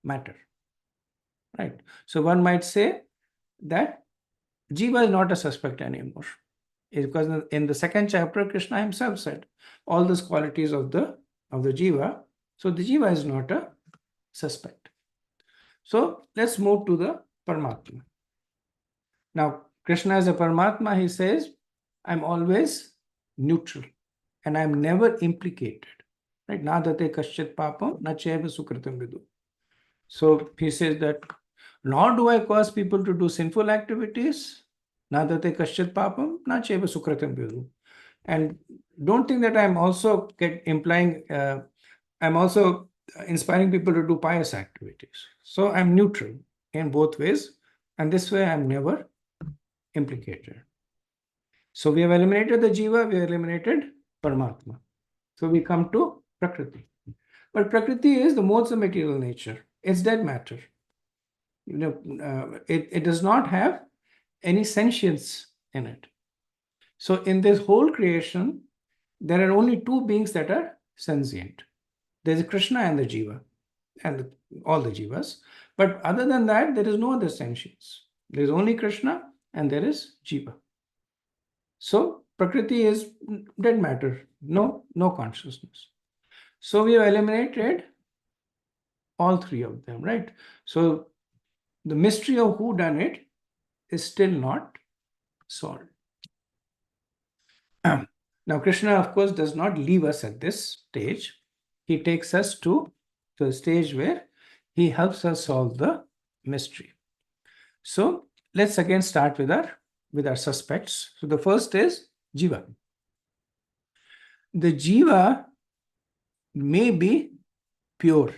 matter. Right? So one might say that Jiva is not a suspect anymore. Because in the second chapter, Krishna himself said all those qualities of the Jiva. So the Jiva is not a suspect. So let's move to the Paramatma. Now, Krishna as a Paramatma, he says, I'm always neutral and I'm never implicated. Right? Nadate kaschit papam na cheva sukritam vidu. So he says that nor do I cause people to do sinful activities. Nadate kaschit papam na cheva sukritam vidu. And don't think that I'm also I'm also inspiring people to do pious activities. So I'm neutral in both ways. And this way I'm never implicated. So we have eliminated the Jiva, we have eliminated Paramatma. So we come to Prakriti. But Prakriti is the modes of material nature. It's dead matter. It does not have any sentience in it. So in this whole creation, there are only two beings that are sentient. There's Krishna and the Jiva, and all the Jivas. But other than that, there is no other sentience. There is only Krishna and there is Jiva. So Prakriti is dead matter, no consciousness. So we have eliminated all three of them, right? So the mystery of who done it is still not solved. Now Krishna, of course, does not leave us at this stage. He takes us to the stage where he helps us solve the mystery. So let's again start with our suspects. So the first is Jiva. The Jiva may be pure.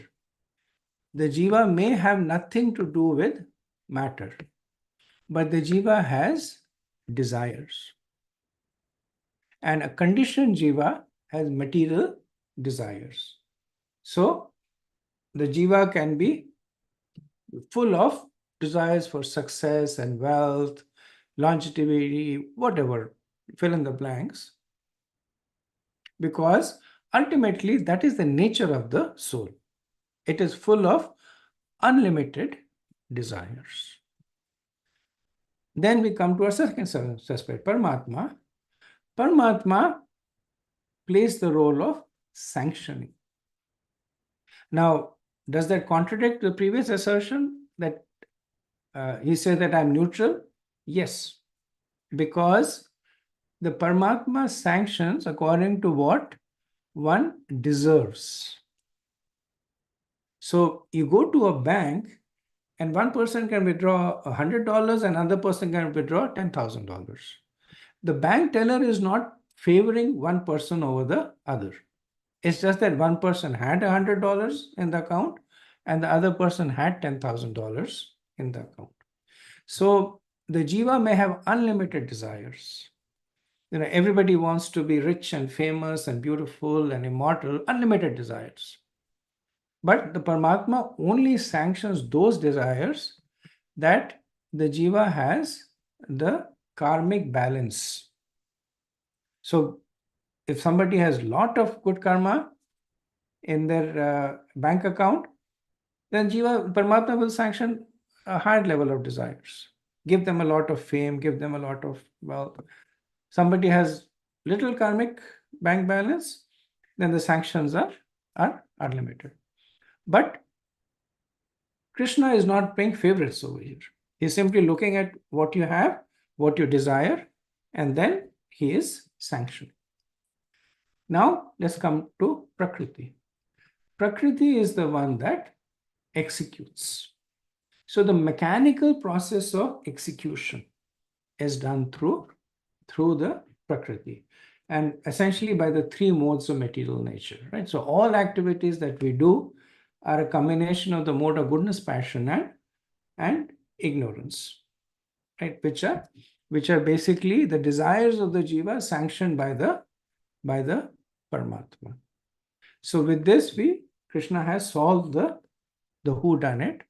The Jiva may have nothing to do with matter, but the Jiva has desires. And a conditioned Jiva has material desires. So the Jiva can be full of desires for success and wealth, longevity, whatever, fill in the blanks. Because ultimately that is the nature of the soul. It is full of unlimited desires. Then we come to our second suspect, Paramatma. Paramatma plays the role of sanctioning. Now, does that contradict the previous assertion that he said that I'm neutral? Yes, because the Paramatma sanctions according to what one deserves. So you go to a bank and one person can withdraw $100 and another person can withdraw $10,000. The bank teller is not favoring one person over the other. It's just that one person had $100 in the account and the other person had $10,000 in the account. So the Jiva may have unlimited desires. Everybody wants to be rich and famous and beautiful and immortal, unlimited desires. But the Paramatma only sanctions those desires that the Jiva has the karmic balance. So if somebody has a lot of good karma in their bank account, then Paramatma will sanction a higher level of desires. Give them a lot of fame, give them a lot of wealth. Somebody has little karmic bank balance, then the sanctions are limited. But Krishna is not playing favorites over here. He's simply looking at what you have, what you desire, and then he is sanctioning. Now let's come to Prakriti. Prakriti is the one that executes. So the mechanical process of execution is done through the Prakriti. and essentially by the three modes of material nature, right? So all activities that we do are a combination of the mode of goodness, passion, and ignorance, right? Which are basically the desires of the jiva sanctioned by the Paramatma. So with this, Krishna has solved the whodunit,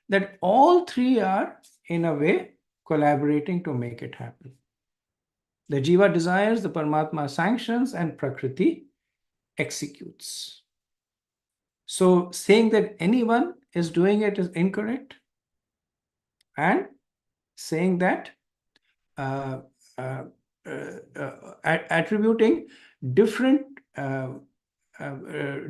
that all three are in a way collaborating to make it happen. The jiva desires, the Paramatma sanctions, and Prakriti executes. So saying that anyone is doing it is incorrect, and saying that attributing different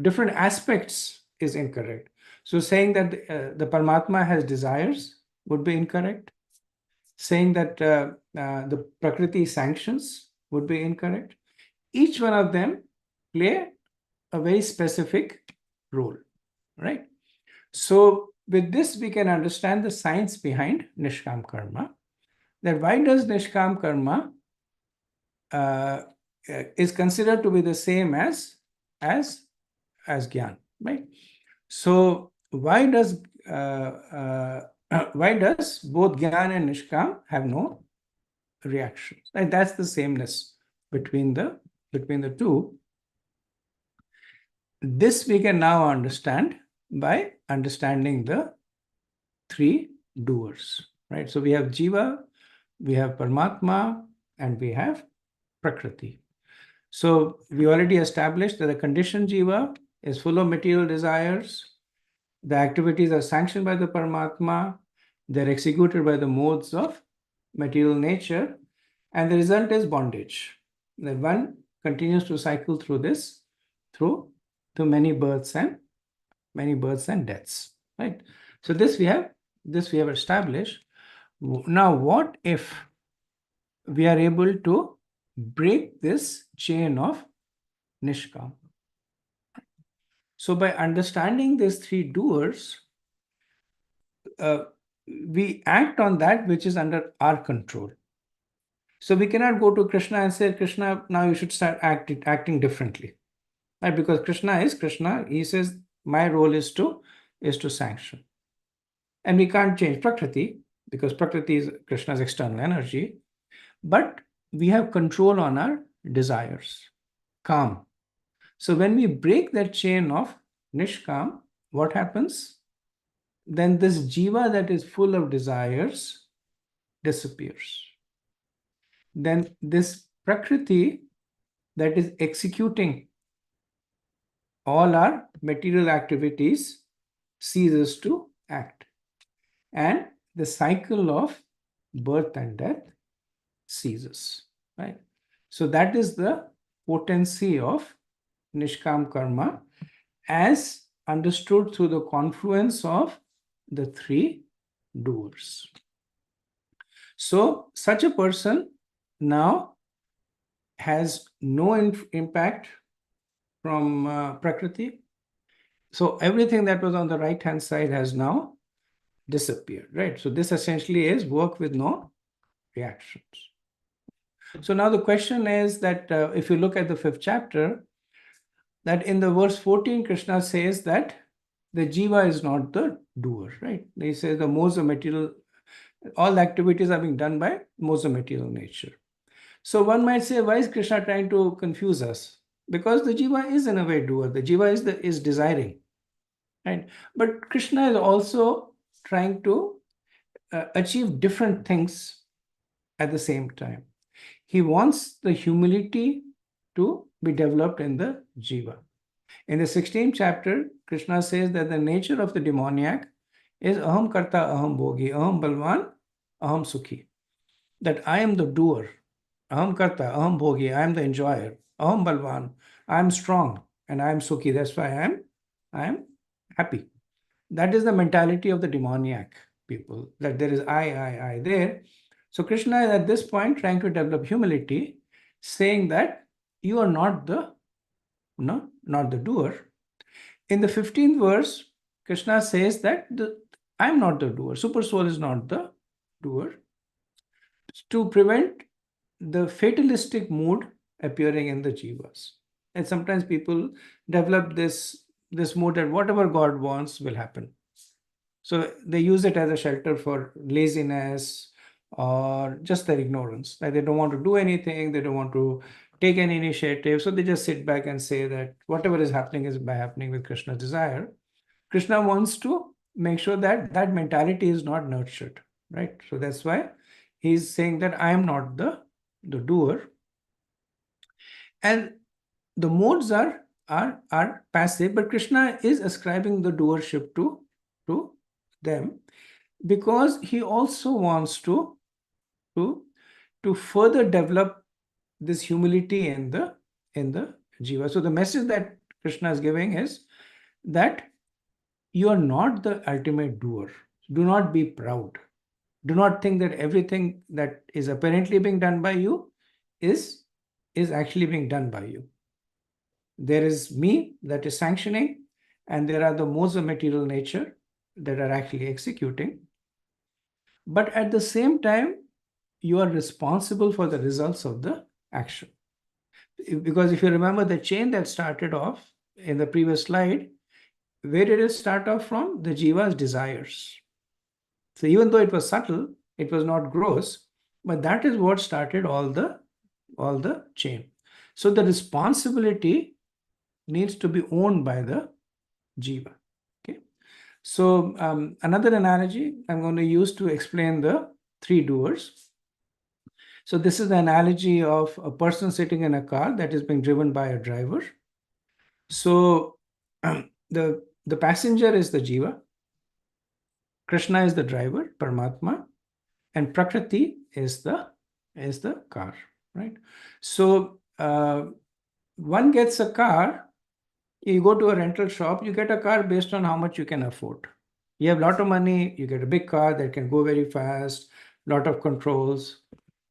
different aspects is incorrect. So saying that the Paramatma has desires would be incorrect. Saying that the Prakriti sanctions would be incorrect. Each one of them play a very specific role, right? So with this, we can understand the science behind Nishkam Karma. That why does Nishkam Karma is considered to be the same as Gyan, right? So why does both Gyan and Nishkam have no reaction? Right? That's the sameness between the two. This we can now understand by understanding the three doers, right? So we have Jiva, we have Paramatma, and we have Prakriti. So we already established that the conditioned Jiva is full of material desires. The activities are sanctioned by the Paramatma. They're executed by the modes of material nature. And the result is bondage. That one continues to cycle through this, through many births and deaths, right? So this we have established. Now, what if we are able to break this chain of Nishkam? So by understanding these three doers, we act on that which is under our control. So we cannot go to Krishna and say, Krishna, now you should start acting differently, right? Because Krishna is Krishna. He says, my role is to sanction. And we can't change Prakriti because Prakriti is Krishna's external energy. But we have control on our desires, Kam. So when we break that chain of Nishkam, what happens? Then this jiva that is full of desires disappears. Then this Prakriti that is executing all our material activities ceases to act. And the cycle of birth and death ceases, right? So that is the potency of Nishkam Karma as understood through the confluence of the three doers. So such a person now has no impact from Prakriti. So everything that was on the right-hand side has now disappeared, right? So this essentially is work with no reactions. So now the question is that if you look at the 5th chapter, that in the verse 14, Krishna says that the jiva is not the doer, right? He says the modes of material, all activities are being done by modes of material nature. So one might say, why is Krishna trying to confuse us? Because the jiva is in a way doer. The jiva is desiring, right? But Krishna is also trying to achieve different things at the same time. He wants the humility to be developed in the jiva. In the 16th chapter, Krishna says that the nature of the demoniac is aham karta, aham bhogi, aham balvan, aham sukhi. That I am the doer. Aham karta, aham bhogi, I am the enjoyer. Aham balvan, I am strong and I am sukhi. That's why I am happy. That is the mentality of the demoniac people, that there is I there. So Krishna is at this point trying to develop humility, saying that you are not the doer. In the 15th verse, Krishna says that I am not the doer. Super soul is not the doer. To prevent the fatalistic mood appearing in the jivas. And sometimes people develop this mood that whatever God wants will happen. So they use it as a shelter for laziness or just their ignorance. Like they don't want to do anything, they don't want to take any initiative. So they just sit back and say that whatever is happening by happening with Krishna's desire. Krishna wants to make sure that that mentality is not nurtured, right? So that's why he's saying that I am not the doer. And the modes are passive, but Krishna is ascribing the doership to them, because he also wants to further develop this humility in the jiva. So the message that Krishna is giving is that you are not the ultimate doer. Do not be proud. Do not think that everything that is apparently being done by you is actually being done by you. There is me that is sanctioning, and there are the modes of material nature that are actually executing. But at the same time, you are responsible for the results of the action. Because if you remember the chain that started off in the previous slide, where did it start off from? The jiva's desires. So even though it was subtle, it was not gross, but that is what started all the chain. So the responsibility needs to be owned by the jiva. Okay. So another analogy I'm going to use to explain the three doers. So this is the analogy of a person sitting in a car that is being driven by a driver. So the passenger is the jiva, Krishna is the driver, Paramatma, and Prakriti is the car, right? So one gets a car. You go to a rental shop, you get a car based on how much you can afford. You have a lot of money, you get a big car that can go very fast, lot of controls.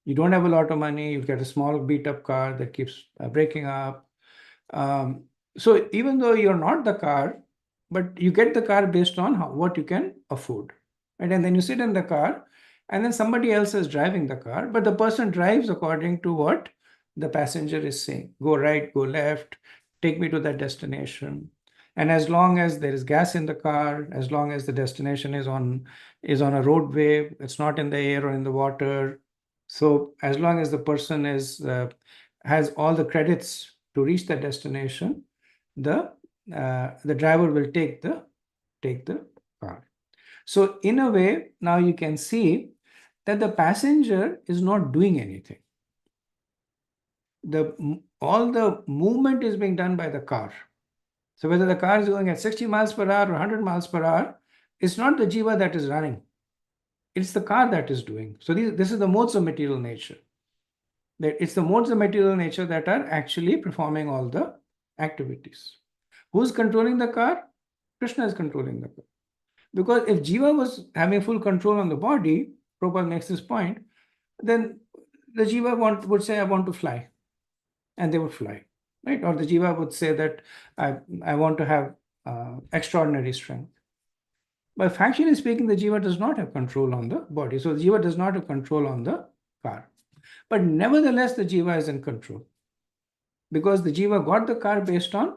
You don't have a lot of money, you get a small beat up car that keeps breaking up. So even though you're not the car, but you get the car based on what you can afford. Right? And then you sit in the car, and then somebody else is driving the car, but the person drives according to what the passenger is saying. Go right, go left, take me to that destination. And as long as there is gas in the car, as long as the destination is on a roadway, it's not in the air or in the water. So as long as the person has all the credits to reach the destination, the driver will take the car. So in a way, now you can see that the passenger is not doing anything. All the movement is being done by the car. So whether the car is going at 60 miles per hour or 100 miles per hour, it's not the jiva that is running. It's the car that is doing. So this is the modes of material nature. It's the modes of material nature that are actually performing all the activities. Who's controlling the car? Krishna is controlling the car. Because if jiva was having full control on the body, Prabhupada makes this point, then the jiva would say, I want to fly. And they would fly, right? Or the jiva would say that I want to have extraordinary strength. But factually speaking, the jiva does not have control on the body. So the jiva does not have control on the car. But nevertheless, the jiva is in control. Because the jiva got the car based on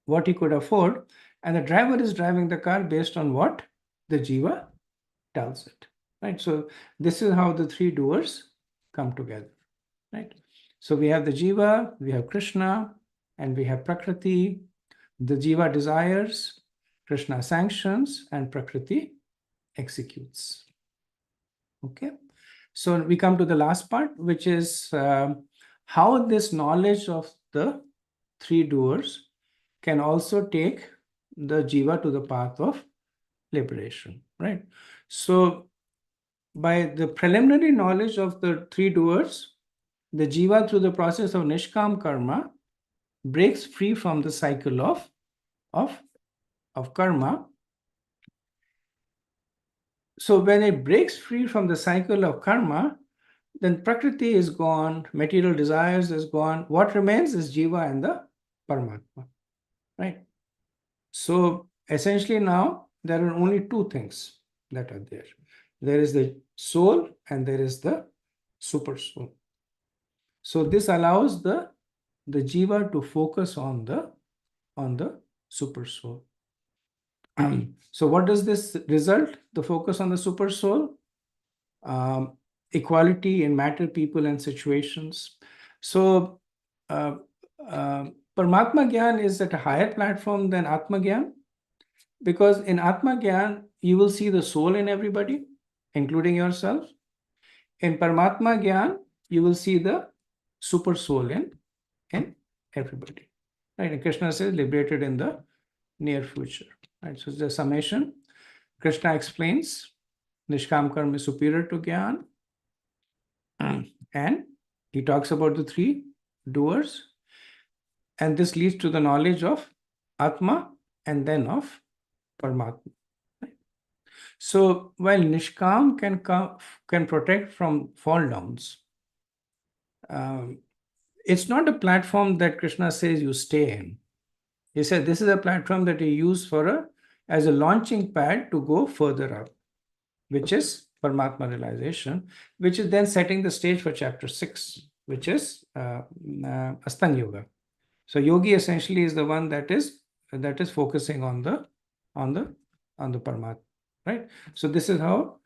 what he could afford, and the driver is driving the car based on what the jiva tells it, right? So this is how the three doers come together, right? So we have the jiva, we have Krishna, and we have Prakriti. The jiva desires, Krishna sanctions, and Prakriti executes. Okay, so we come to the last part, which is how this knowledge of the three doers can also take the jiva to the path of liberation, right? So by the preliminary knowledge of the three doers, the jiva through the process of nishkam karma breaks free from the cycle of karma. So when it breaks free from the cycle of karma, then Prakriti is gone, material desires is gone. What remains is jiva and the Paramatma, right? So essentially now there are only two things that are there. There is the soul and there is the super soul. So this allows the jiva to focus on the super soul. So what does this result? The focus on the super soul, equality in matter, people, and situations. So Paramatma Gyan is at a higher platform than Atma Gyan, because in Atma Gyan you will see the soul in everybody, including yourself. In Paramatma Gyan you will see the super soul in everybody. Right? And Krishna says liberated in the near future. Right? So the summation. Krishna explains Nishkam Karma is superior to Gyan. And he talks about the three doers. And this leads to the knowledge of Atma and then of Paramatma. Right? So while Nishkam can protect from fall downs, it's not a platform that Krishna says you stay in. He said this is a platform that you use as a launching pad to go further up, which is Paramatma realization, which is then setting the stage for chapter 6, which is Astanga Yoga. So yogi essentially is the one that is focusing on the Paramatma, right? So this is how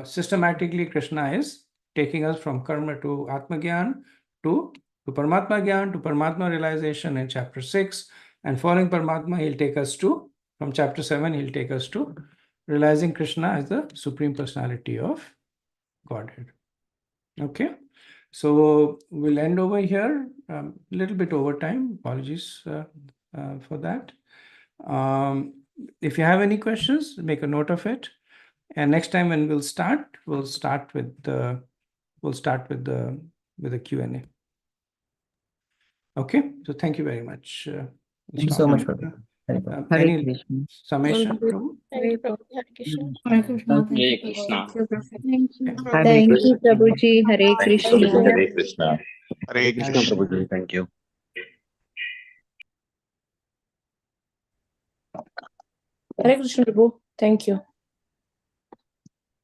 systematically Krishna is taking us from karma to Atma Gyan to Paramatma Gyan to Paramatma realization in chapter 6, and following Paramatma he'll take us to, from chapter 7 he'll take us to realizing Krishna as the Supreme Personality of Godhead. Okay, so we'll end over here, a little bit over time. Apologies for that. If you have any questions, make a note of it. And next time when we'll start with the Q&A. Okay, so thank you very much. Thank you so much for that. Any Krishna. summation, Prabhu? Thank you, Prabhu. Hare Krishna. Hare Krishna. Thank Hare you, Krishna. Prabhu. Thank you. Hare Thank you, Krishna. Prabhuji. Hare Krishna. Hare Krishna. Hare Krishna, Prabhuji. Thank you. Hare Krishna, Prabhu. Thank you.